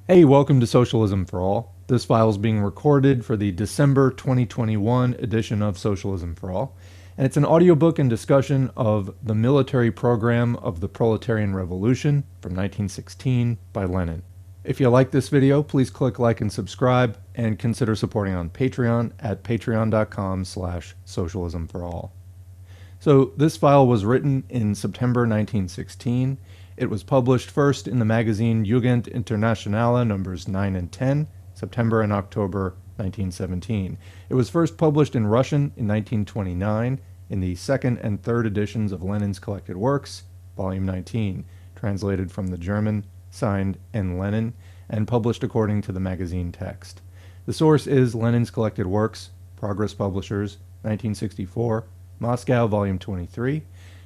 Hey, welcome to Socialism for All. This file is being recorded for the December 2021 edition of Socialism for All, and it's an audiobook and discussion of the military program of the Proletarian Revolution from 1916 by Lenin. If you like this video, please click like and subscribe, and consider supporting on Patreon at patreon.com/socialismforall. So this file was written in September 1916. It was published first in the magazine Jugend Internationale numbers 9 and 10, September and October 1917. It was first published in Russian in 1929 in the second and third editions of Lenin's collected works, volume 19, translated from the German, signed N. Lenin, and published according to the magazine text. The source is Lenin's collected works, Progress Publishers, 1964, Moscow, volume 23,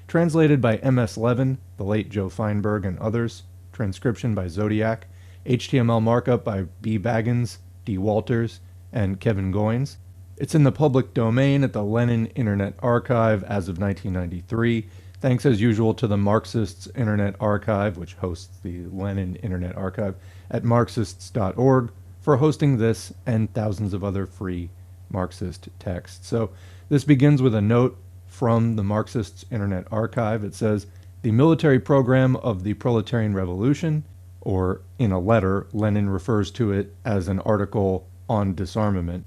translated by M.S. Levin, the late Joe Feinberg, and others, transcription by Zodiac, HTML markup by B. Baggins, D. Walters, and Kevin Goins. It's in the public domain at the Lenin Internet Archive as of 1993, thanks as usual to the Marxists Internet Archive, which hosts the Lenin Internet Archive, at marxists.org, for hosting this and thousands of other free Marxist texts. So this begins with a note from the Marxists Internet Archive. It says, the military program of the Proletarian Revolution, or in a letter, Lenin refers to it as an article on disarmament.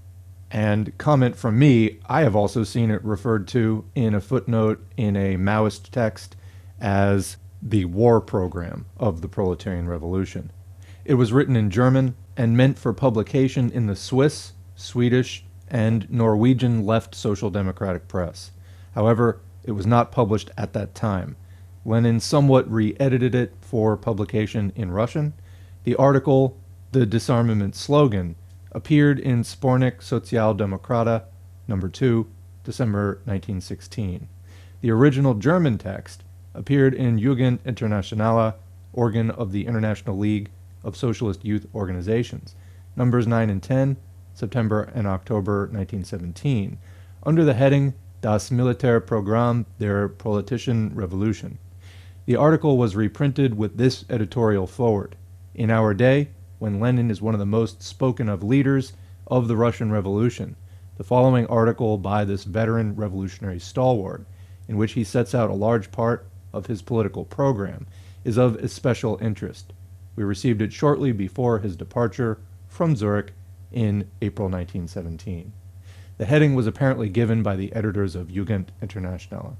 And comment from me, I have also seen it referred to in a footnote in a Maoist text as the war program of the Proletarian Revolution. It was written in German and meant for publication in the Swiss, Swedish, and Norwegian left social democratic press. However, it was not published at that time. Lenin somewhat re-edited it for publication in Russian. The article, The Disarmament Slogan, appeared in Spornik Sozialdemokrata, number 2, December 1916. The original German text appeared in Jugend Internationale, organ of the International League of Socialist Youth Organizations, numbers 9 and 10, September and October 1917, under the heading Das Militärprogramm der Proletischen Revolution. The article was reprinted with this editorial forward. In our day, when Lenin is one of the most spoken of leaders of the Russian Revolution, the following article by this veteran revolutionary stalwart, in which he sets out a large part of his political program, is of especial interest. We received it shortly before his departure from Zurich in April 1917. The heading was apparently given by the editors of Jugend Internationale.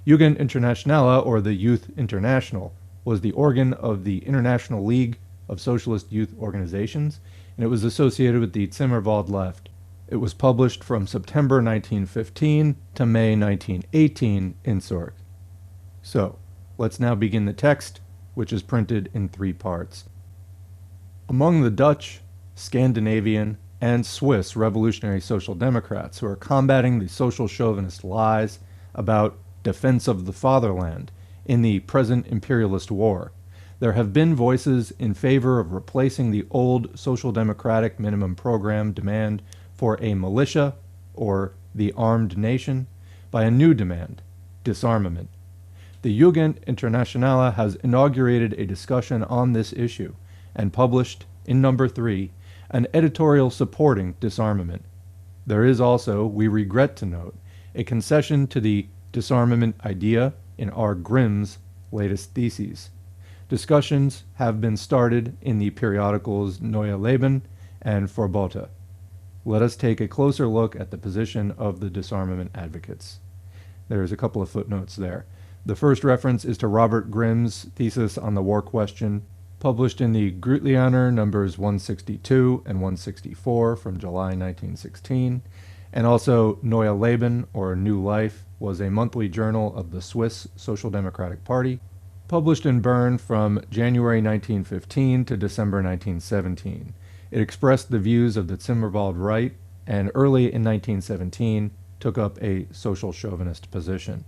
Jugend Internationale, or the Youth International, was the organ of the International League of Socialist Youth Organizations, and it was associated with the Zimmerwald left. It was published from September 1915 to May 1918 in Zurich. So, let's now begin the text, which is printed in 3 parts. Among the Dutch, Scandinavian, and Swiss revolutionary social democrats who are combating the social chauvinist lies about defense of the fatherland in the present imperialist war, there have been voices in favor of replacing the old social democratic minimum program demand for a militia, or the armed nation, by a new demand, disarmament. The Jugend Internationale has inaugurated a discussion on this issue and published, in number 3, an editorial supporting disarmament. There is also, we regret to note, a concession to the disarmament idea in R. Grimm's latest theses. Discussions have been started in the periodicals Neue Leben and Verbote. Let us take a closer look at the position of the disarmament advocates. There's a couple of footnotes there. The first reference is to Robert Grimm's thesis on the war question, published in the Grütlianer numbers 162 and 164 from July 1916, and also Neue Leben, or New Life, was a monthly journal of the Swiss Social Democratic Party, published in Bern from January 1915 to December 1917. It expressed the views of the Zimmerwald right, and early in 1917 took up a social chauvinist position.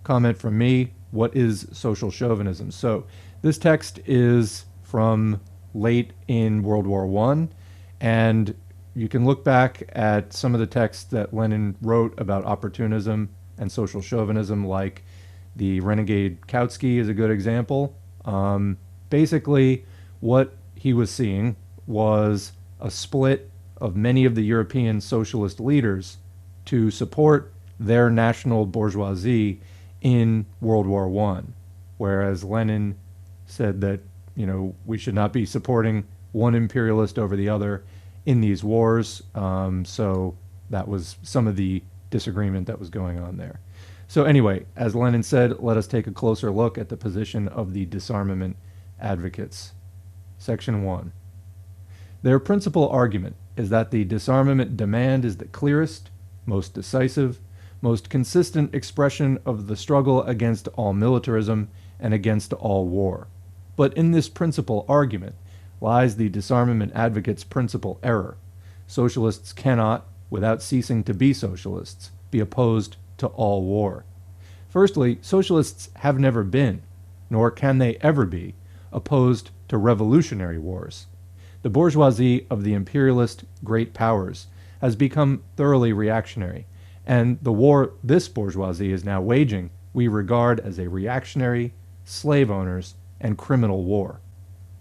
Comment from me, what is social chauvinism? So, this text is from late in World War I, and you can look back at some of the texts that Lenin wrote about opportunism and social chauvinism, like the Renegade Kautsky is a good example. Basically, what he was seeing was a split of many of the European socialist leaders to support their national bourgeoisie in World War I, whereas Lenin said that, we should not be supporting one imperialist over the other in these wars. So that was some of the disagreement that was going on there. So anyway, as Lenin said, let us take a closer look at the position of the disarmament advocates. Section 1. Their principal argument is that the disarmament demand is the clearest, most decisive, most consistent expression of the struggle against all militarism and against all war. But in this principal argument lies the disarmament advocates' principal error. Socialists cannot, without ceasing to be socialists, be opposed to all war. Firstly, socialists have never been, nor can they ever be, opposed to revolutionary wars. The bourgeoisie of the imperialist great powers has become thoroughly reactionary, and the war this bourgeoisie is now waging we regard as a reactionary, slave owners, and criminal war.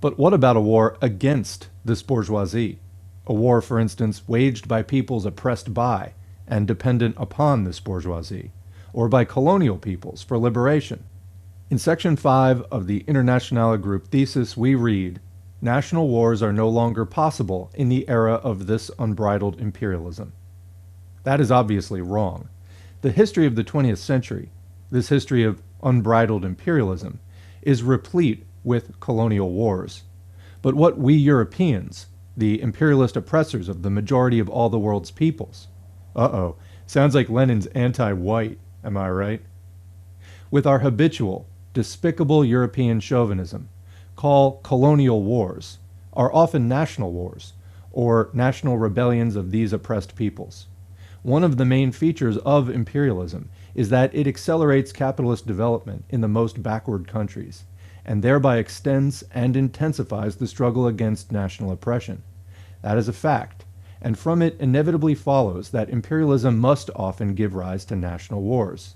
But what about a war against this bourgeoisie? A war, for instance, waged by peoples oppressed by and dependent upon this bourgeoisie, or by colonial peoples for liberation. In Section 5 of the Internationale Group thesis, we read, "National wars are no longer possible in the era of this unbridled imperialism." That is obviously wrong. The history of the 20th century, this history of unbridled imperialism, is replete with colonial wars. But what we Europeans, the imperialist oppressors of the majority of all the world's peoples, sounds like Lenin's anti-white, am I right? With our habitual, despicable European chauvinism, call colonial wars, are often national wars, or national rebellions of these oppressed peoples. One of the main features of imperialism is that it accelerates capitalist development in the most backward countries, and thereby extends and intensifies the struggle against national oppression. That is a fact, and from it inevitably follows that imperialism must often give rise to national wars.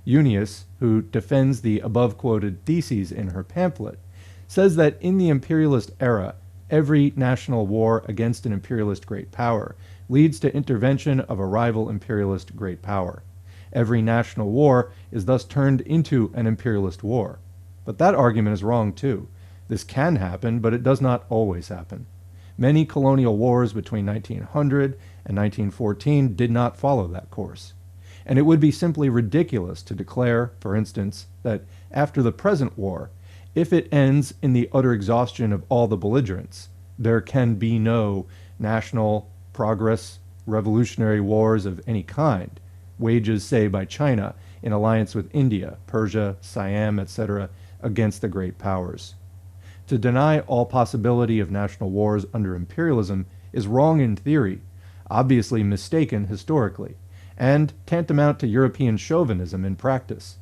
Unius, who defends the above-quoted theses in her pamphlet, says that in the imperialist era, every national war against an imperialist great power leads to intervention of a rival imperialist great power. Every national war is thus turned into an imperialist war. But that argument is wrong too. This can happen, but it does not always happen. Many colonial wars between 1900 and 1914 did not follow that course. And it would be simply ridiculous to declare, for instance, that after the present war, if it ends in the utter exhaustion of all the belligerents, there can be no national progress, revolutionary wars of any kind, wages, say, by China in alliance with India, Persia, Siam, etc., against the great powers. To deny all possibility of national wars under imperialism is wrong in theory, obviously mistaken historically, and tantamount to European chauvinism in practice.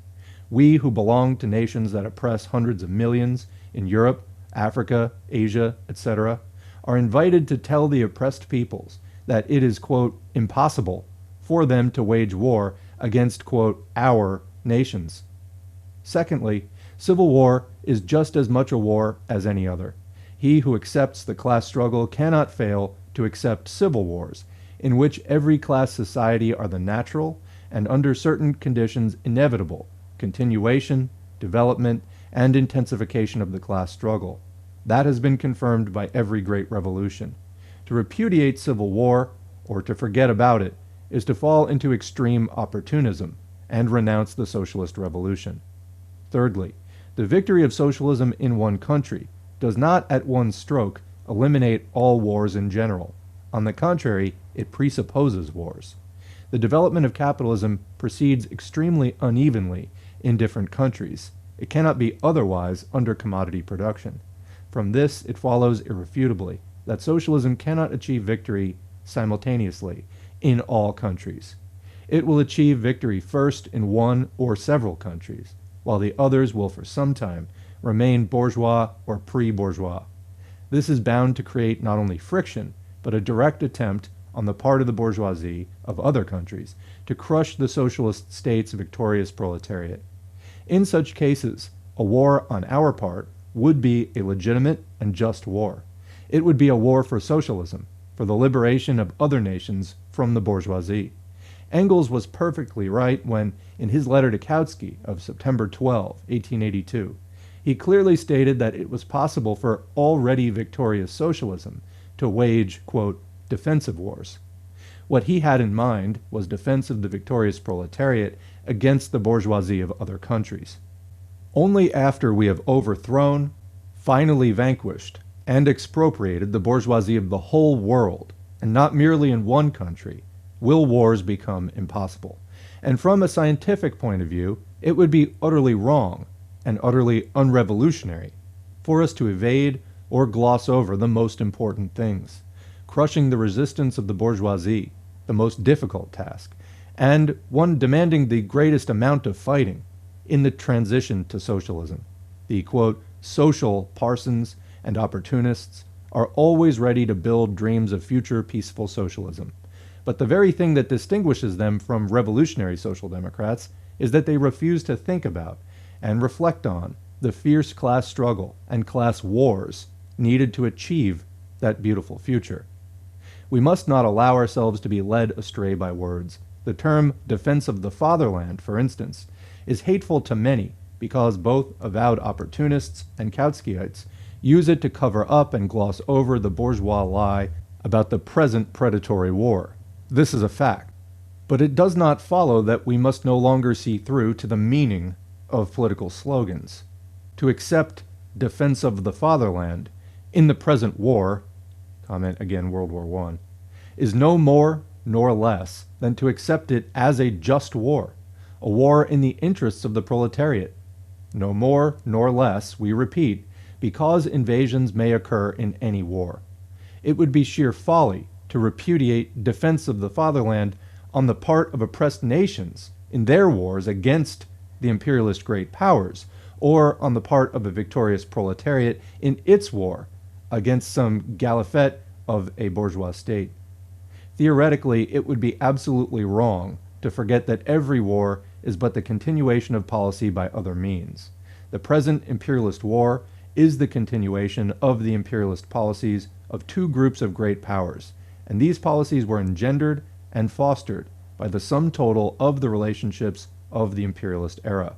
We who belong to nations that oppress hundreds of millions in Europe, Africa, Asia, etc., are invited to tell the oppressed peoples that it is, quote, impossible for them to wage war against, quote, our nations. Secondly, civil war is just as much a war as any other. He who accepts the class struggle cannot fail to accept civil wars, in which every class society are the natural and under certain conditions inevitable continuation, development, and intensification of the class struggle. That has been confirmed by every great revolution. To repudiate civil war, or to forget about it, is to fall into extreme opportunism and renounce the socialist revolution. Thirdly, the victory of socialism in one country does not at one stroke eliminate all wars in general. On the contrary, it presupposes wars. The development of capitalism proceeds extremely unevenly in different countries. It cannot be otherwise under commodity production. From this, it follows irrefutably that socialism cannot achieve victory simultaneously in all countries. It will achieve victory first in one or several countries, while the others will for some time remain bourgeois or pre-bourgeois. This is bound to create not only friction, but a direct attempt on the part of the bourgeoisie of other countries to crush the socialist state's victorious proletariat. In such cases, a war on our part would be a legitimate and just war. It would be a war for socialism, for the liberation of other nations from the bourgeoisie. Engels was perfectly right when, in his letter to Kautsky of September 12, 1882, he clearly stated that it was possible for already victorious socialism to wage, quote, defensive wars. What he had in mind was defense of the victorious proletariat against the bourgeoisie of other countries. Only after we have overthrown, finally vanquished, and expropriated the bourgeoisie of the whole world, and not merely in one country, will wars become impossible. And from a scientific point of view, it would be utterly wrong and utterly unrevolutionary for us to evade or gloss over the most important things, crushing the resistance of the bourgeoisie, the most difficult task, and one demanding the greatest amount of fighting in the transition to socialism. The, quote, social parsons and opportunists are always ready to build dreams of future peaceful socialism. But the very thing that distinguishes them from revolutionary social democrats is that they refuse to think about and reflect on the fierce class struggle and class wars needed to achieve that beautiful future. We must not allow ourselves to be led astray by words. The term defense of the fatherland, for instance, is hateful to many because both avowed opportunists and Kautskyites use it to cover up and gloss over the bourgeois lie about the present predatory war. This is a fact. But it does not follow that we must no longer see through to the meaning of political slogans. To accept defense of the fatherland in the present war, comment again World War I, is no more nor less than to accept it as a just war, a war in the interests of the proletariat. No more nor less, we repeat, because invasions may occur in any war. It would be sheer folly to repudiate defense of the fatherland on the part of oppressed nations in their wars against the imperialist great powers, or on the part of a victorious proletariat in its war against some galiffet of a bourgeois state. Theoretically, it would be absolutely wrong to forget that every war is but the continuation of policy by other means. The present imperialist war is the continuation of the imperialist policies of two groups of great powers, and these policies were engendered and fostered by the sum total of the relationships of the imperialist era.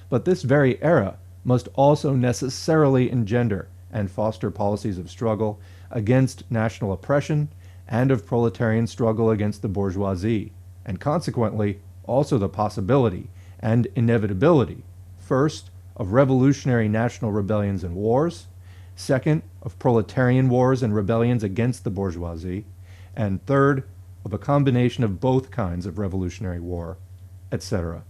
But this very era must also necessarily engender and foster policies of struggle against national oppression and of proletarian struggle against the bourgeoisie, and consequently also the possibility and inevitability, first, of revolutionary national rebellions and wars, second, of proletarian wars and rebellions against the bourgeoisie, and third, of a combination of both kinds of revolutionary war, etc.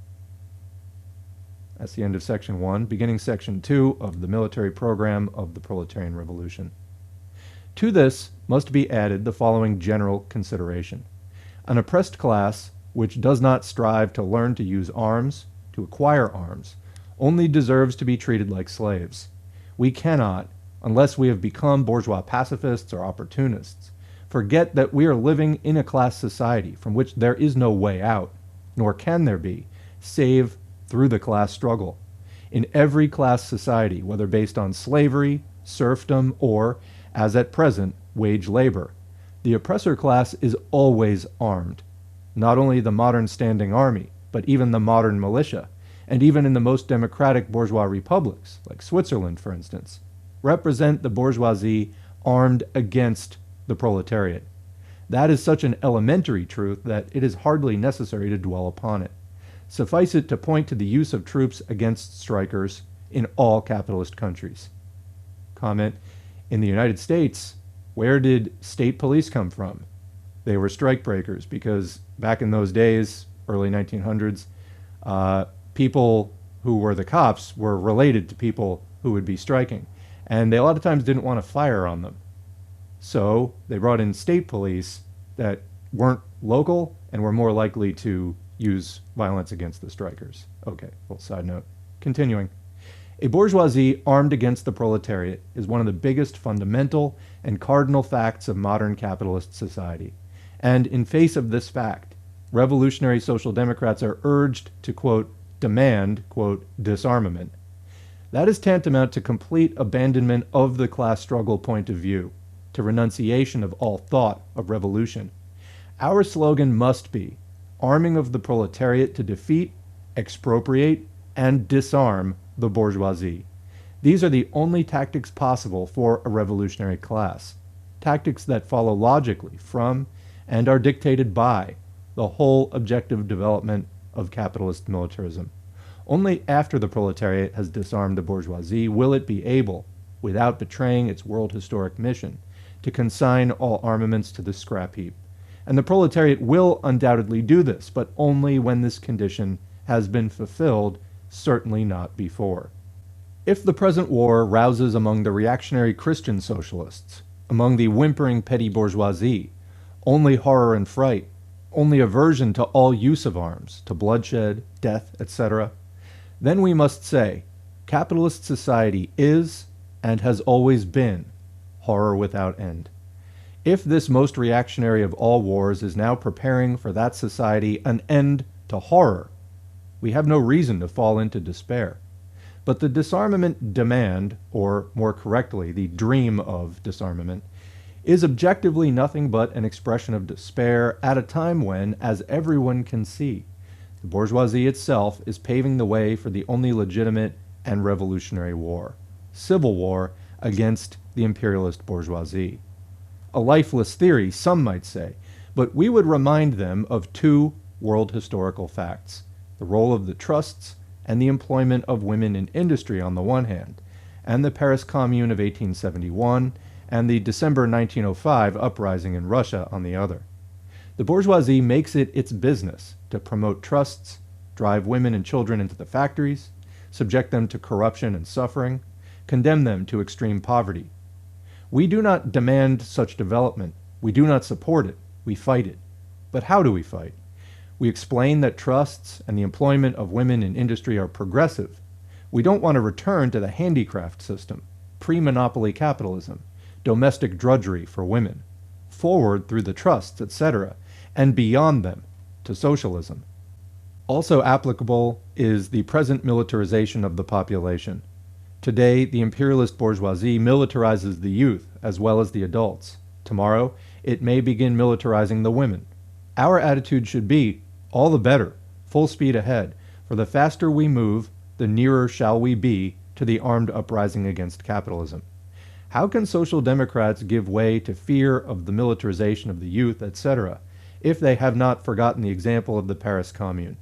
That's the end of Section 1, beginning Section 2 of the military program of the Proletarian Revolution. To this must be added the following general consideration. An oppressed class which does not strive to learn to use arms, to acquire arms, only deserves to be treated like slaves. We cannot, unless we have become bourgeois pacifists or opportunists, forget that we are living in a class society from which there is no way out, nor can there be, save through the class struggle. In every class society, whether based on slavery, serfdom, or, as at present, wage labor, the oppressor class is always armed. Not only the modern standing army, but even the modern militia, and even in the most democratic bourgeois republics, like Switzerland, for instance, represent the bourgeoisie armed against the proletariat. That is such an elementary truth that it is hardly necessary to dwell upon it. Suffice it to point to the use of troops against strikers in all capitalist countries. Comment: in the United States, where did state police come from? They were strikebreakers because back in those days, early 1900s, people who were the cops were related to people who would be striking. And they a lot of times didn't want to fire on them. So they brought in state police that weren't local and were more likely to use violence against the strikers. Okay, well, side note. Continuing. A bourgeoisie armed against the proletariat is one of the biggest fundamental and cardinal facts of modern capitalist society. And in face of this fact, revolutionary social democrats are urged to, quote, demand, quote, disarmament. That is tantamount to complete abandonment of the class struggle point of view. to renunciation of all thought of revolution. Our slogan must be arming of the proletariat to defeat, expropriate, and disarm the bourgeoisie. These are the only tactics possible for a revolutionary class, tactics that follow logically from and are dictated by the whole objective development of capitalist militarism. Only after the proletariat has disarmed the bourgeoisie will it be able, without betraying its world historic mission, to consign all armaments to the scrap heap. And the proletariat will undoubtedly do this, but only when this condition has been fulfilled, certainly not before. If the present war rouses among the reactionary Christian socialists, among the whimpering petty bourgeoisie, only horror and fright, only aversion to all use of arms, to bloodshed, death, etc., then we must say, capitalist society is, and has always been, horror without end. If this most reactionary of all wars is now preparing for that society an end to horror, we have no reason to fall into despair. But the disarmament demand, or more correctly, the dream of disarmament, is objectively nothing but an expression of despair at a time when, as everyone can see, the bourgeoisie itself is paving the way for the only legitimate and revolutionary war, civil war against the imperialist bourgeoisie. A lifeless theory, some might say, but we would remind them of two world historical facts: the role of the trusts and the employment of women in industry on the one hand, and the Paris Commune of 1871 and the December 1905 uprising in Russia on the other. The bourgeoisie makes it its business to promote trusts, drive women and children into the factories, subject them to corruption and suffering, condemn them to extreme poverty. We do not demand such development. We do not support it. We fight it. But how do we fight? We explain that trusts and the employment of women in industry are progressive. We don't want to return to the handicraft system, pre-monopoly capitalism, domestic drudgery for women, forward through the trusts, etc., and beyond them to socialism. Also applicable is the present militarization of the population. Today, the imperialist bourgeoisie militarizes the youth as well as the adults. Tomorrow, it may begin militarizing the women. Our attitude should be, all the better, full speed ahead, for the faster we move, the nearer shall we be to the armed uprising against capitalism. How can social democrats give way to fear of the militarization of the youth, etc., if they have not forgotten the example of the Paris Commune?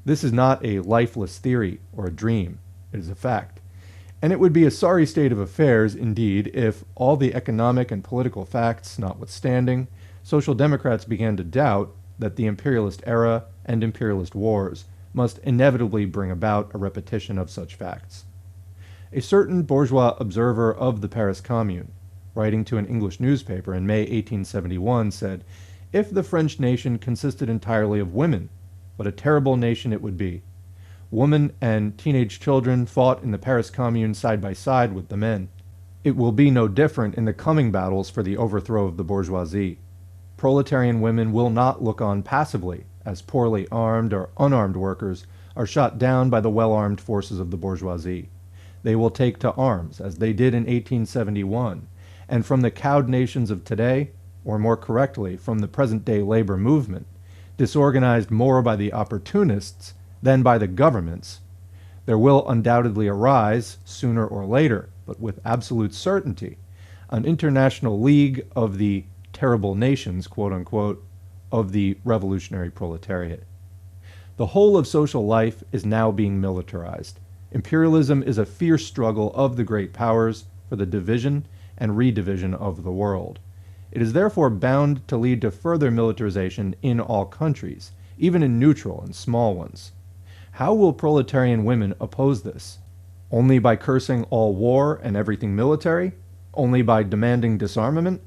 This is not a lifeless theory or a dream. It is a fact. And it would be a sorry state of affairs, indeed, if, all the economic and political facts notwithstanding, social democrats began to doubt that the imperialist era and imperialist wars must inevitably bring about a repetition of such facts. A certain bourgeois observer of the Paris Commune, writing to an English newspaper in May 1871, said, "If the French nation consisted entirely of women, what a terrible nation it would be. Women and teenage children fought in the Paris Commune side by side with the men. It will be no different in the coming battles for the overthrow of the bourgeoisie. Proletarian women will not look on passively as poorly armed or unarmed workers are shot down by the well-armed forces of the bourgeoisie. They will take to arms, as they did in 1871, and from the cowed nations of today, or more correctly, from the present-day labor movement, disorganized more by the opportunists than by the governments, there will undoubtedly arise, sooner or later, but with absolute certainty, an international league of the terrible nations, quote-unquote, of the revolutionary proletariat. The whole of social life is now being militarized. Imperialism is a fierce struggle of the great powers for the division and redivision of the world. It is therefore bound to lead to further militarization in all countries, even in neutral and small ones. How will proletarian women oppose this? Only by cursing all war and everything military? Only by demanding disarmament?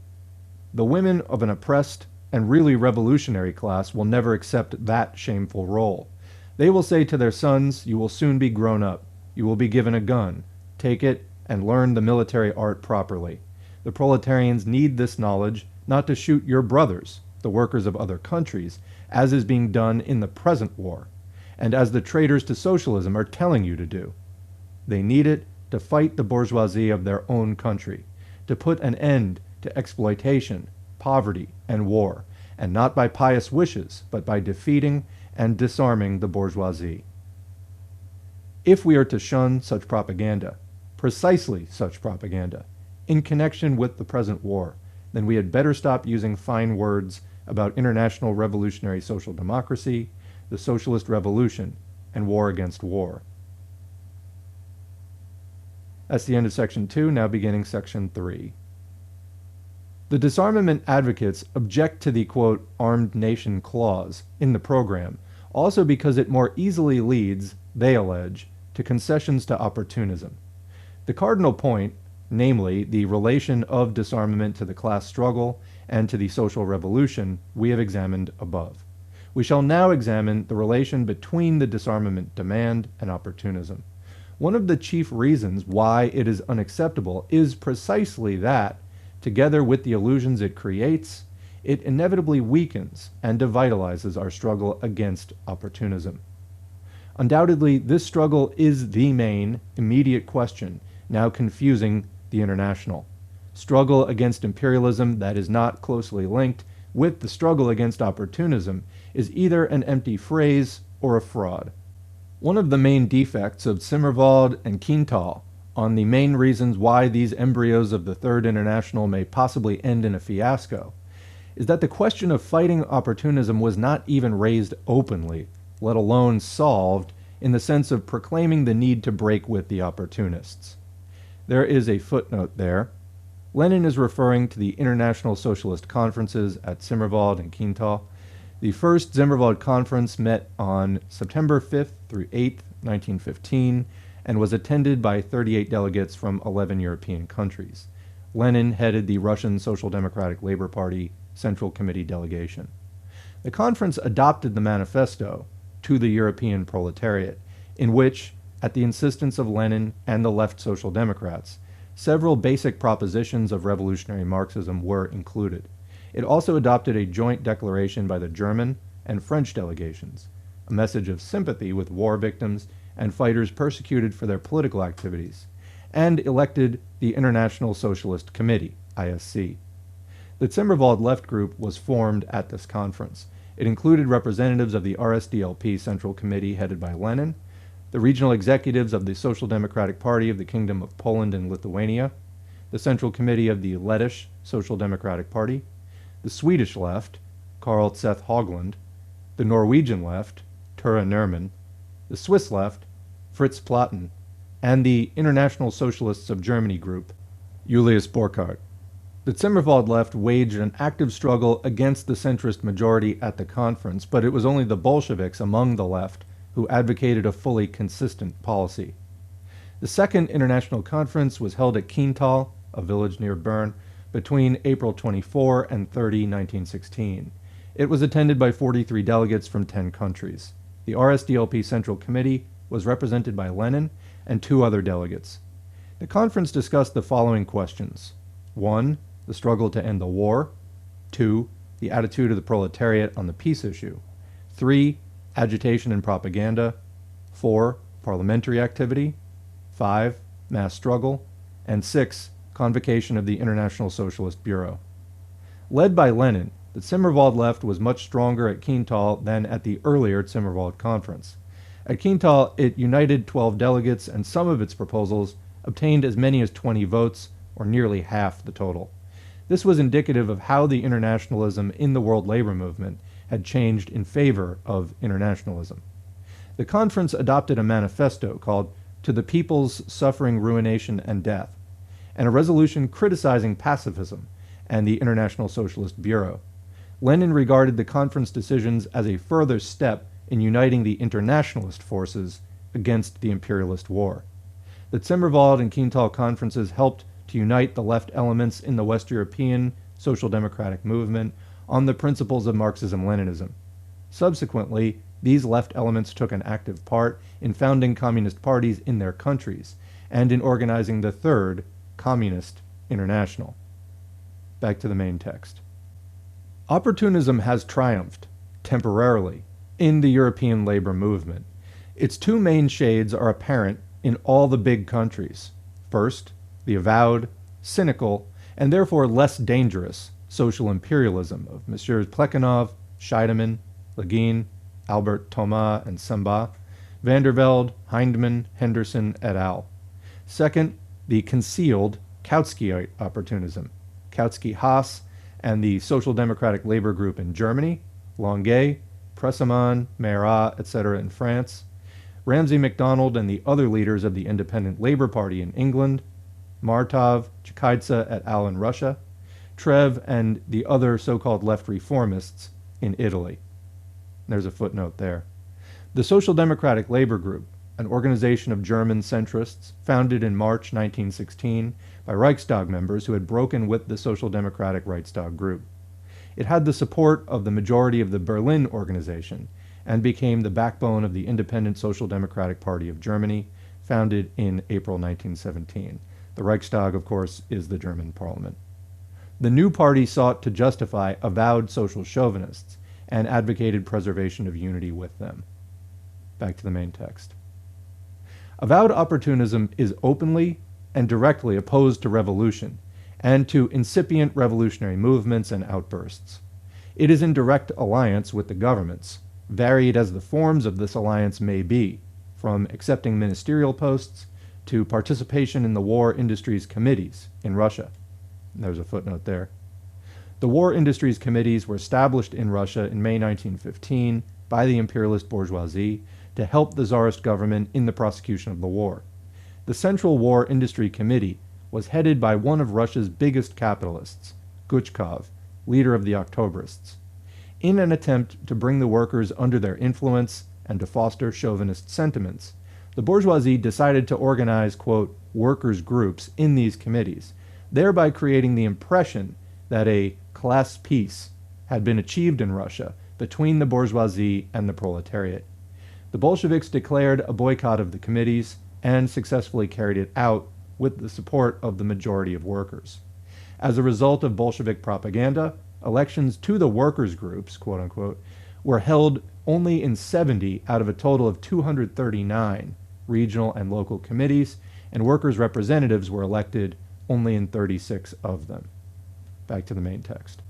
The women of an oppressed and really revolutionary class will never accept that shameful role. They will say to their sons, "You will soon be grown up. You will be given a gun. Take it and learn the military art properly. The proletarians need this knowledge not to shoot your brothers, the workers of other countries, as is being done in the present war, and as the traitors to socialism are telling you to do. They need it to fight the bourgeoisie of their own country, to put an end to exploitation, poverty, and war, and not by pious wishes, but by defeating and disarming the bourgeoisie. If we are to shun such propaganda, precisely such propaganda, in connection with the present war, then we had better stop using fine words about international revolutionary social democracy, the socialist revolution, and war against war. That's the end of section 2, now beginning section 3. The disarmament advocates object to the, quote, armed nation clause in the program, also because it more easily leads, they allege, to concessions to opportunism. The cardinal point, namely the relation of disarmament to the class struggle and to the social revolution, we have examined above. We shall now examine the relation between the disarmament demand and opportunism. One of the chief reasons why it is unacceptable is precisely that, together with the illusions it creates, it inevitably weakens and devitalizes our struggle against opportunism. Undoubtedly, this struggle is the main, immediate question now confusing the international. Struggle against imperialism that is not closely linked with the struggle against opportunism is either an empty phrase or a fraud. One of the main defects of Zimmerwald and Quintal on the main reasons why these embryos of the Third International may possibly end in a fiasco is that the question of fighting opportunism was not even raised openly, let alone solved in the sense of proclaiming the need to break with the opportunists. There is a footnote there. Lenin is referring to the International Socialist Conferences at Zimmerwald and Quintal. The first Zimmerwald Conference met on September 5th through 8th, 1915, and was attended by 38 delegates from 11 European countries. Lenin headed the Russian Social Democratic Labor Party Central Committee delegation. The conference adopted the manifesto to the European proletariat, in which, at the insistence of Lenin and the left Social Democrats, several basic propositions of revolutionary Marxism were included. It also adopted a joint declaration by the German and French delegations, a message of sympathy with war victims and fighters persecuted for their political activities, and elected the International Socialist Committee, ISC. The Zimmerwald Left Group was formed at this conference. It included representatives of the RSDLP Central Committee headed by Lenin, the regional executives of the Social Democratic Party of the Kingdom of Poland and Lithuania, the Central Committee of the Lettish Social Democratic Party, the Swedish Left, Carl Seth Haugland, the Norwegian Left, Ture Nerman, the Swiss Left, Fritz Platen, and the International Socialists of Germany group, Julius Burckhardt. The Zimmerwald Left waged an active struggle against the centrist majority at the conference, but it was only the Bolsheviks among the left who advocated a fully consistent policy. The Second International Conference was held at Quintal, a village near Bern, between April 24 and 30, 1916. It was attended by 43 delegates from 10 countries. The RSDLP Central Committee was represented by Lenin and 2 other delegates. The conference discussed the following questions. 1. The struggle to end the war. 2. The attitude of the proletariat on the peace issue. 3. Agitation and propaganda. 4. Parliamentary activity. 5. Mass struggle. And 6. Convocation of the International Socialist Bureau. Led by Lenin, the Zimmerwald Left was much stronger at Quintal than at the earlier Zimmerwald Conference. At Quintal, it united 12 delegates, and some of its proposals obtained as many as 20 votes, or nearly half the total. This was indicative of how the internationalism in the world labor movement had changed in favor of internationalism. The conference adopted a manifesto called To the People's Suffering, Ruination, and Death, and a resolution criticizing pacifism and the International Socialist Bureau. Lenin regarded the conference decisions as a further step in uniting the internationalist forces against the imperialist war. The Zimmerwald and Quintal conferences helped to unite the left elements in the West European social democratic movement on the principles of Marxism-Leninism. Subsequently, these left elements took an active part in founding communist parties in their countries and in organizing the Third Communist International. Back to the main text. Opportunism has triumphed, temporarily, in the European labor movement. Its 2 main shades are apparent in all the big countries. First, the avowed, cynical, and therefore less dangerous social imperialism of Messrs. Plekhanov, Scheidemann, Legin, Albert Thomas, and Semba, Vandervelde, Hindman, Henderson, et al. Second, the concealed Kautskyite opportunism, Kautsky-Haas and the Social Democratic Labor Group in Germany, Longuet, Presseman, Marat, etc. in France, Ramsay MacDonald and the other leaders of the Independent Labour Party in England, Martov, Chikaidze et al. In Russia, Trev and the other so-called left reformists in Italy. There's a footnote there. The Social Democratic Labor Group, an organization of German centrists founded in March 1916 by Reichstag members who had broken with the Social Democratic Reichstag group. It had the support of the majority of the Berlin organization and became the backbone of the Independent Social Democratic Party of Germany, founded in April 1917. The Reichstag, of course, is the German parliament. The new party sought to justify avowed social chauvinists and advocated preservation of unity with them. Back to the main text. Avowed opportunism is openly and directly opposed to revolution and to incipient revolutionary movements and outbursts. It is in direct alliance with the governments, varied as the forms of this alliance may be, from accepting ministerial posts to participation in the war industries committees in Russia. There's a footnote there. The war industries committees were established in Russia in May 1915 by the imperialist bourgeoisie to help the Tsarist government in the prosecution of the war. The Central War Industry Committee was headed by one of Russia's biggest capitalists, Guchkov, leader of the Octobrists. In an attempt to bring the workers under their influence and to foster chauvinist sentiments, the bourgeoisie decided to organize, quote, workers' groups in these committees, thereby creating the impression that a class peace had been achieved in Russia between the bourgeoisie and the proletariat. The Bolsheviks declared a boycott of the committees and successfully carried it out with the support of the majority of workers. As a result of Bolshevik propaganda, elections to the workers' groups, quote unquote, were held only in 70 out of a total of 239 regional and local committees, and workers' representatives were elected only in 36 of them. Back to the main text.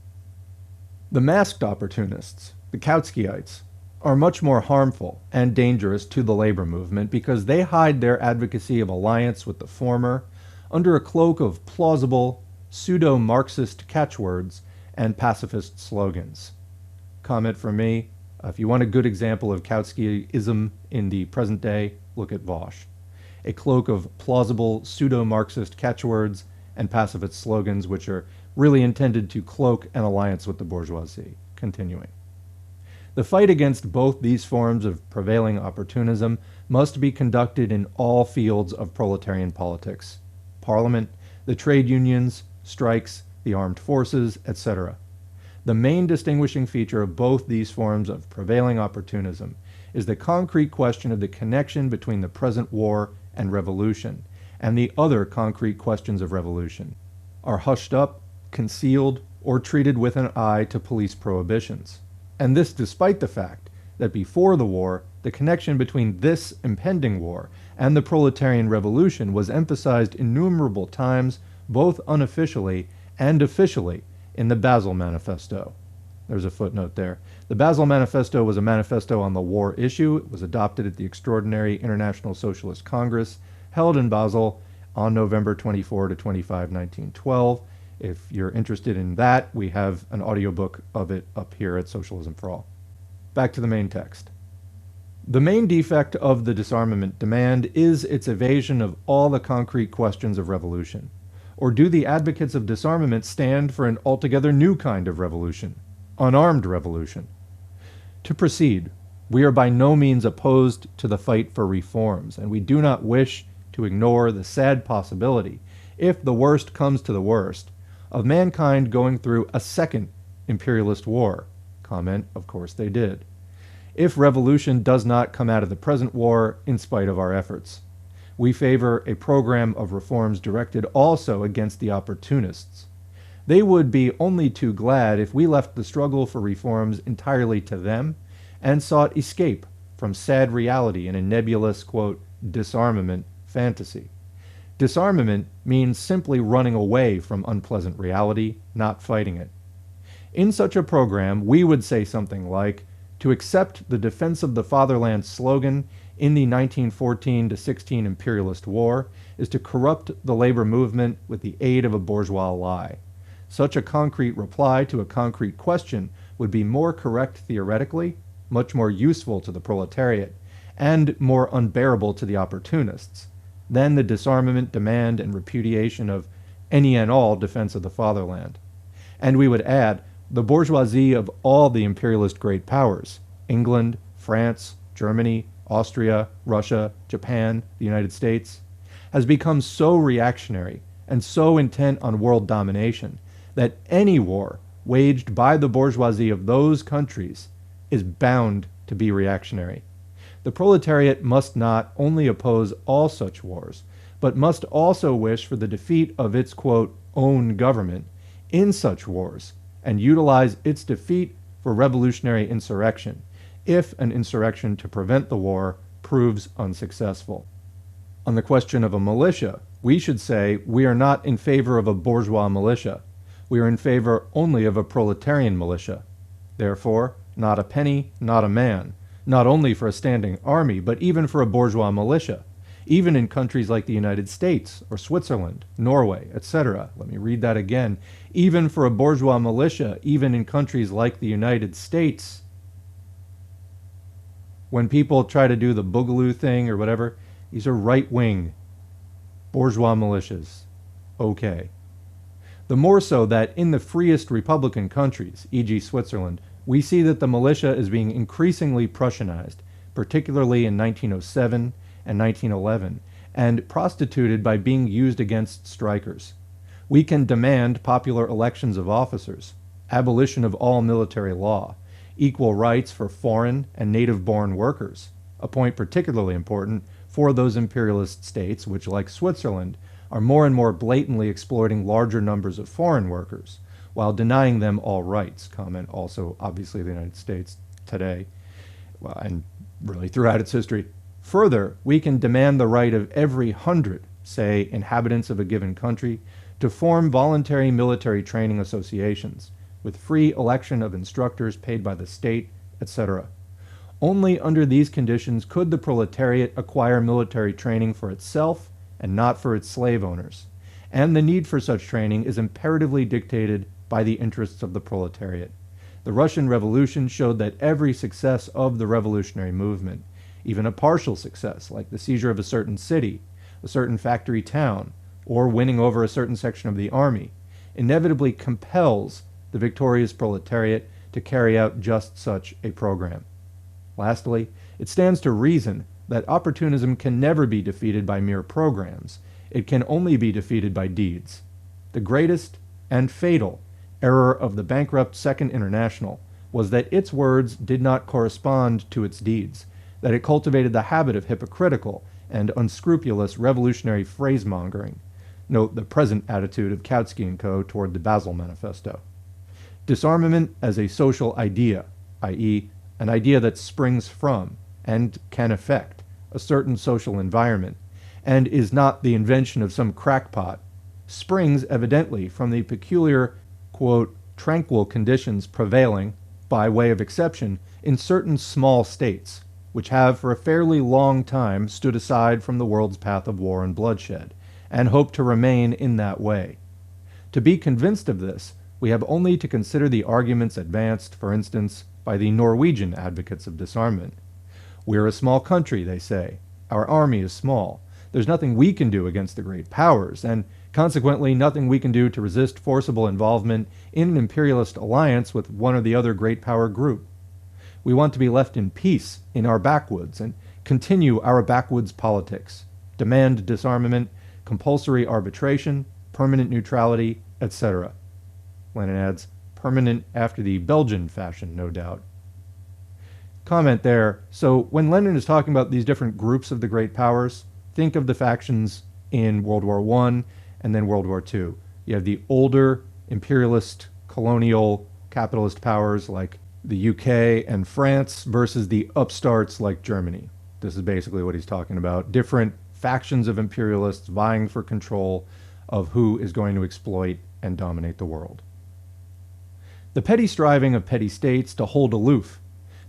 The masked opportunists, the Kautskyites, are much more harmful and dangerous to the labor movement because they hide their advocacy of alliance with the former under a cloak of plausible, pseudo-Marxist catchwords and pacifist slogans. Comment from me, if you want a good example of Kautskyism in the present day, look at Vosh. A cloak of plausible, pseudo-Marxist catchwords and pacifist slogans which are really intended to cloak an alliance with the bourgeoisie. Continuing. The fight against both these forms of prevailing opportunism must be conducted in all fields of proletarian politics: parliament, the trade unions, strikes, the armed forces, etc. The main distinguishing feature of both these forms of prevailing opportunism is the concrete question of the connection between the present war and revolution, and the other concrete questions of revolution are hushed up, concealed, or treated with an eye to police prohibitions. And this despite the fact that before the war, the connection between this impending war and the proletarian revolution was emphasized innumerable times, both unofficially and officially, in the Basel Manifesto. There's a footnote there. The Basel Manifesto was a manifesto on the war issue. It was adopted at the Extraordinary International Socialist Congress held in Basel on November 24 to 25, 1912. If you're interested in that, we have an audiobook of it up here at Socialism for All. Back to the main text. The main defect of the disarmament demand is its evasion of all the concrete questions of revolution. Or do the advocates of disarmament stand for an altogether new kind of revolution, unarmed revolution? To proceed, we are by no means opposed to the fight for reforms, and we do not wish to ignore the sad possibility, if the worst comes to the worst, of mankind going through a second imperialist war. Comment, of course they did. If revolution does not come out of the present war in spite of our efforts. We favor a program of reforms directed also against the opportunists. They would be only too glad if we left the struggle for reforms entirely to them and sought escape from sad reality in a nebulous, quote, disarmament fantasy. Disarmament means simply running away from unpleasant reality, not fighting it. In such a program, we would say something like, to accept the defense of the fatherland slogan in the 1914-16 imperialist war is to corrupt the labor movement with the aid of a bourgeois lie. Such a concrete reply to a concrete question would be more correct theoretically, much more useful to the proletariat, and more unbearable to the opportunists than the disarmament demand and repudiation of any and all defense of the fatherland. And we would add, the bourgeoisie of all the imperialist great powers, England, France, Germany, Austria, Russia, Japan, the United States, has become so reactionary and so intent on world domination that any war waged by the bourgeoisie of those countries is bound to be reactionary. The proletariat must not only oppose all such wars, but must also wish for the defeat of its, quote, own government in such wars, and utilize its defeat for revolutionary insurrection, if an insurrection to prevent the war proves unsuccessful. On the question of a militia, we should say we are not in favor of a bourgeois militia. We are in favor only of a proletarian militia. Therefore, not a penny, not a man, not only for a standing army, but even for a bourgeois militia, even in countries like the United States or Switzerland, Norway, etc. Let me read that again. Even for a bourgeois militia, even in countries like the United States. When people try to do the boogaloo thing or whatever, these are right-wing bourgeois militias. Okay. The more so that in the freest Republican countries, e.g. Switzerland, we see that the militia is being increasingly Prussianized, particularly in 1907 and 1911, and prostituted by being used against strikers. We can demand popular elections of officers, abolition of all military law, equal rights for foreign and native-born workers, a point particularly important for those imperialist states which, like Switzerland, are more and more blatantly exploiting larger numbers of foreign workers, while denying them all rights. Comment also, obviously, the United States today, well, and really throughout its history. Further, we can demand the right of every 100, say, inhabitants of a given country to form voluntary military training associations, with free election of instructors paid by the state, etc. Only under these conditions could the proletariat acquire military training for itself and not for its slave owners. And the need for such training is imperatively dictated by the interests of the proletariat. The Russian Revolution showed that every success of the revolutionary movement, even a partial success like the seizure of a certain city, a certain factory town, or winning over a certain section of the army, inevitably compels the victorious proletariat to carry out just such a program. Lastly, it stands to reason that opportunism can never be defeated by mere programs. It can only be defeated by deeds. The greatest and fatal error of the bankrupt Second International was that its words did not correspond to its deeds, that it cultivated the habit of hypocritical and unscrupulous revolutionary phrasemongering. Note the present attitude of Kautsky and Co. toward the Basel Manifesto. Disarmament as a social idea, i.e., an idea that springs from and can affect a certain social environment, and is not the invention of some crackpot, springs evidently from the peculiar, quote, tranquil conditions prevailing, by way of exception, in certain small states, which have for a fairly long time stood aside from the world's path of war and bloodshed, and hope to remain in that way. To be convinced of this, we have only to consider the arguments advanced, for instance, by the Norwegian advocates of disarmament. We're a small country, they say. Our army is small. There's nothing we can do against the great powers, and consequently nothing we can do to resist forcible involvement in an imperialist alliance with one or the other great power group. We want to be left in peace in our backwoods and continue our backwoods politics, demand disarmament, compulsory arbitration, permanent neutrality, etc. Lenin adds, permanent after the Belgian fashion, no doubt. Comment there, so when Lenin is talking about these different groups of the great powers, think of the factions in World War I and then World War II. You have the older imperialist, colonial, capitalist powers like the UK and France versus the upstarts like Germany. This is basically what he's talking about. Different factions of imperialists vying for control of who is going to exploit and dominate the world. The petty striving of petty states to hold aloof,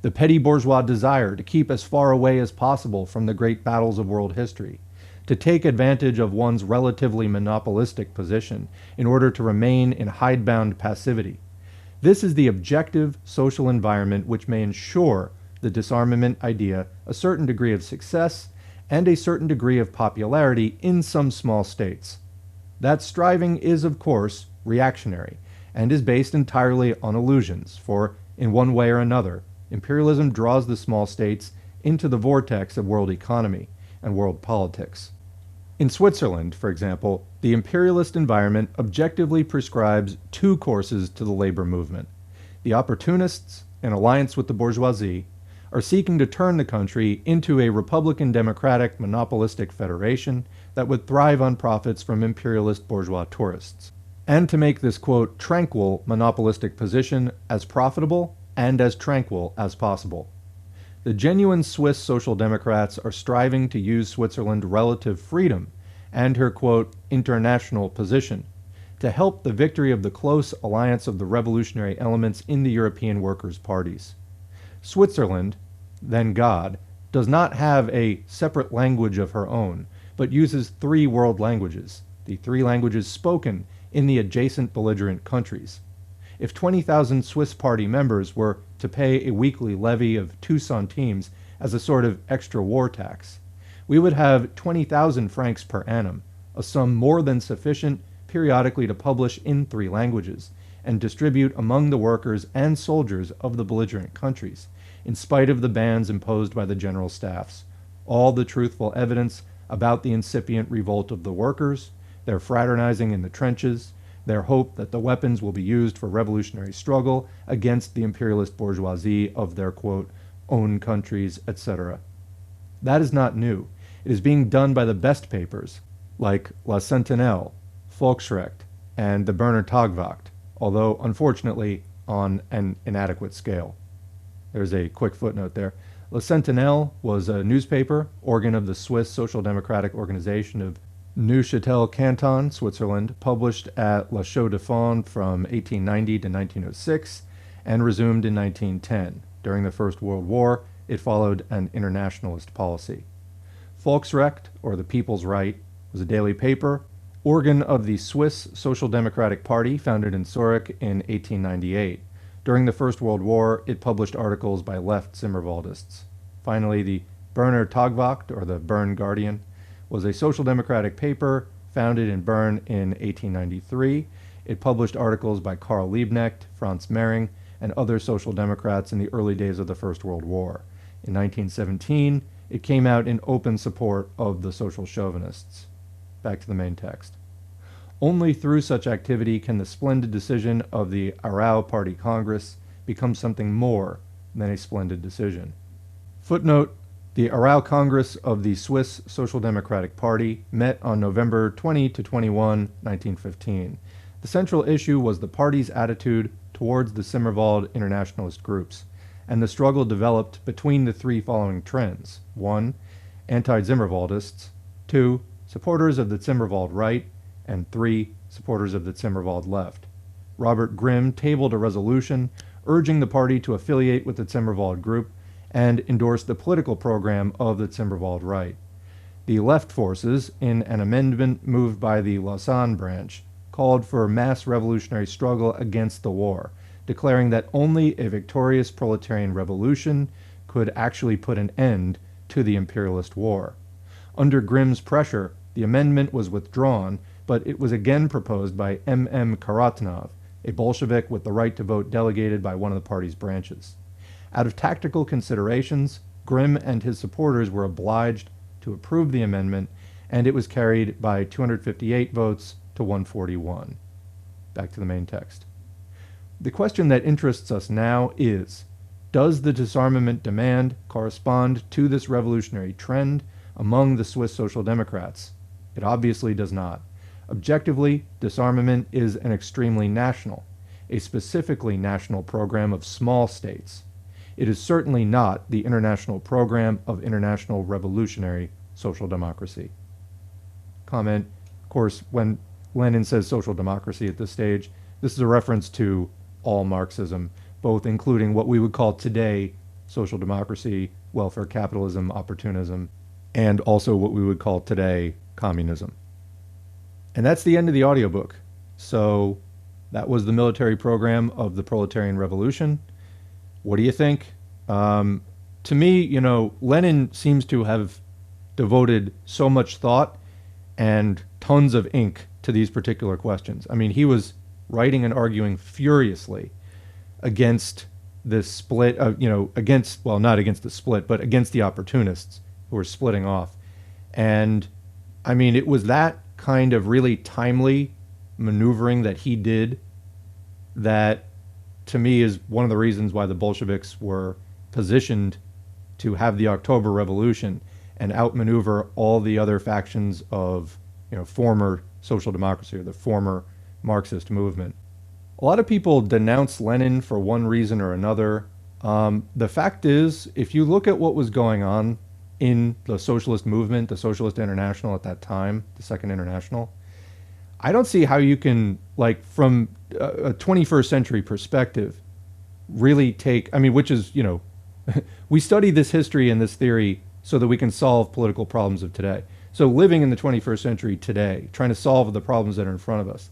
the petty bourgeois desire to keep as far away as possible from the great battles of world history, to take advantage of one's relatively monopolistic position in order to remain in hidebound passivity. This is the objective social environment which may ensure the disarmament idea a certain degree of success and a certain degree of popularity in some small states. That striving is, of course, reactionary and is based entirely on illusions, for in one way or another, imperialism draws the small states into the vortex of world economy and world politics. In Switzerland, for example, the imperialist environment objectively prescribes two courses to the labor movement. The opportunists, in alliance with the bourgeoisie, are seeking to turn the country into a Republican democratic monopolistic federation that would thrive on profits from imperialist bourgeois tourists, and to make this, quote, tranquil monopolistic position as profitable and as tranquil as possible. The genuine Swiss Social Democrats are striving to use Switzerland's relative freedom and her, quote, international position to help the victory of the close alliance of the revolutionary elements in the European workers' parties. Switzerland, then God, does not have a separate language of her own, but uses three world languages, the three languages spoken in the adjacent belligerent countries. If 20,000 Swiss party members were to pay a weekly levy of 2 centimes as a sort of extra war tax, we would have 20,000 francs per annum, a sum more than sufficient periodically to publish in 3 languages and distribute among the workers and soldiers of the belligerent countries, in spite of the bans imposed by the general staffs, all the truthful evidence about the incipient revolt of the workers, their fraternizing in the trenches, their hope that the weapons will be used for revolutionary struggle against the imperialist bourgeoisie of their, quote, own countries, etc. That is not new. It is being done by the best papers, like La Sentinelle, Volksrecht, and the Berner Tagwacht, although unfortunately on an inadequate scale. There's a quick footnote there. La Sentinelle was a newspaper, organ of the Swiss Social Democratic Organization of Neuchâtel Canton, Switzerland, published at La Chaux de Fonds from 1890 to 1906 and resumed in 1910. During the First World War, it followed an internationalist policy. Volksrecht, or the People's Right, was a daily paper, organ of the Swiss Social Democratic Party, founded in Zurich in 1898. During the First World War, it published articles by left Zimmerwaldists. Finally, the Berner Tagwacht, or the Bern Guardian, was a social democratic paper founded in Bern in 1893. It published articles by Karl Liebknecht, Franz Mehring, and other social democrats in the early days of the First World War. In 1917, it came out in open support of the social chauvinists. Back to the main text. Only through such activity can the splendid decision of the Arau Party Congress become something more than a splendid decision. Footnote: the Arau Congress of the Swiss Social Democratic Party met on November 20 to 21, 1915. The central issue was the party's attitude towards the Zimmerwald internationalist groups, and the struggle developed between the 3 following trends. 1. Anti-Zimmerwaldists. 2. Supporters of the Zimmerwald right. And 3. Supporters of the Zimmerwald left. Robert Grimm tabled a resolution urging the party to affiliate with the Zimmerwald group and endorse the political program of the Zimmerwald right. The left forces, in an amendment moved by the Lausanne branch, called for mass revolutionary struggle against the war, declaring that only a victorious proletarian revolution could actually put an end to the imperialist war. Under Grimm's pressure, the amendment was withdrawn, but it was again proposed by M.M. Karatanov, a Bolshevik with the right to vote delegated by one of the party's branches. Out of tactical considerations, Grimm and his supporters were obliged to approve the amendment, and it was carried by 258 votes to 141. Back to the main text. The question that interests us now is, does the disarmament demand correspond to this revolutionary trend among the Swiss Social Democrats? It obviously does not. Objectively, disarmament is an extremely national, a specifically national program of small states. It is certainly not the international program of international revolutionary social democracy. comment. Of course, when Lenin says social democracy at this stage, this is a reference to all Marxism, both including what we would call today social democracy, welfare capitalism, opportunism, and also what we would call today communism. And that's the end of the audiobook. So that was the military program of the Proletarian Revolution. What do you think? To me, you know, Lenin seems to have devoted so much thought and tons of ink to these particular questions. I mean, he was writing and arguing furiously against this split, against, well, not against the split, but against the opportunists who were splitting off. And I mean, it was that kind of really timely maneuvering that he did that, to me, is one of the reasons why the Bolsheviks were positioned to have the October Revolution and outmaneuver all the other factions of, former social democracy or the former Marxist movement. A lot of people denounce Lenin for one reason or another. The fact is, if you look at what was going on in the socialist movement, the Socialist International at that time, the Second International, I don't see how you can, like, from a 21st century perspective, really take, I mean, which is, we study this history and this theory so that we can solve political problems of today. So living in the 21st century today, trying to solve the problems that are in front of us,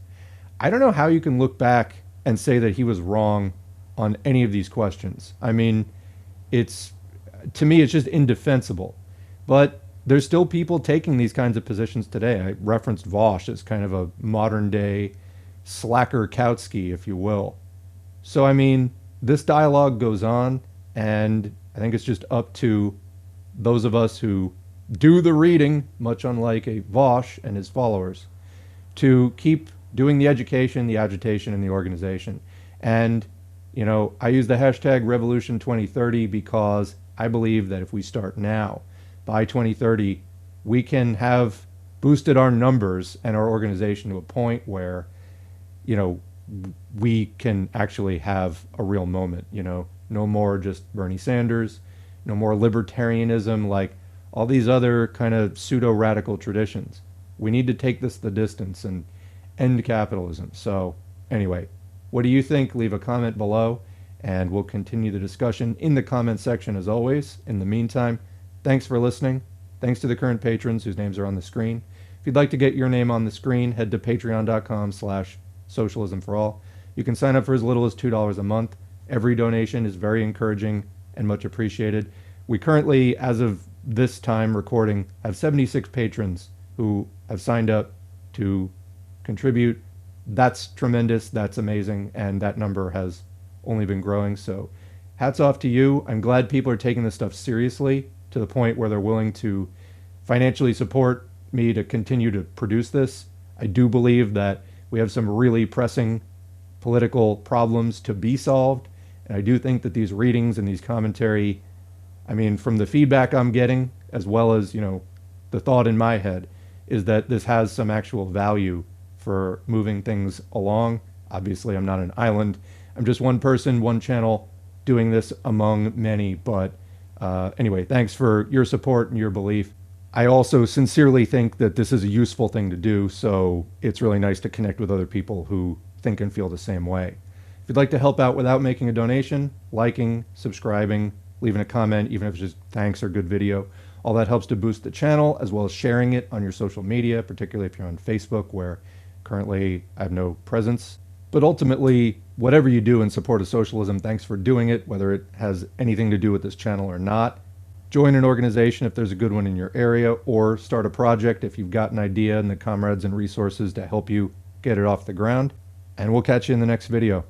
I don't know how you can look back and say that he was wrong on any of these questions. I mean, to me, it's just indefensible. But there's still people taking these kinds of positions today. I referenced Vosh as kind of a modern day slacker Kautsky, if you will. So, I mean, this dialogue goes on, and I think it's just up to those of us who do the reading, much unlike a Vosh and his followers, to keep doing the education, the agitation, and the organization. And, I use the hashtag Revolution 2030 because I believe that if we start now, by 2030, we can have boosted our numbers and our organization to a point where, we can actually have a real moment, no more just Bernie Sanders, no more libertarianism, like all these other kind of pseudo-radical traditions. We need to take this the distance and end capitalism. So anyway, what do you think? Leave a comment below, and we'll continue the discussion in the comment section as always. In the meantime, thanks for listening. Thanks to the current patrons whose names are on the screen. If you'd like to get your name on the screen, head to patreon.com/socialismforall. You can sign up for as little as $2 a month. Every donation is very encouraging and much appreciated. We currently, as of this time recording, have 76 patrons who have signed up to contribute. That's tremendous. That's amazing. And that number has only been growing. So hats off to you. I'm glad people are taking this stuff seriously to the point where they're willing to financially support me to continue to produce this. I do believe that we have some really pressing political problems to be solved. And I do think that these readings and these commentary, I mean, from the feedback I'm getting, as well as, the thought in my head, is that this has some actual value for moving things along. Obviously, I'm not an island. I'm just one person, one channel, doing this among many. But anyway, thanks for your support and your belief. I also sincerely think that this is a useful thing to do, so it's really nice to connect with other people who think and feel the same way. If you'd like to help out without making a donation, liking, subscribing, leaving a comment, even if it's just thanks or good video, all that helps to boost the channel, as well as sharing it on your social media, particularly if you're on Facebook, where currently I have no presence. But ultimately, whatever you do in support of socialism, thanks for doing it, whether it has anything to do with this channel or not. Join an organization if there's a good one in your area, or start a project if you've got an idea and the comrades and resources to help you get it off the ground. And we'll catch you in the next video.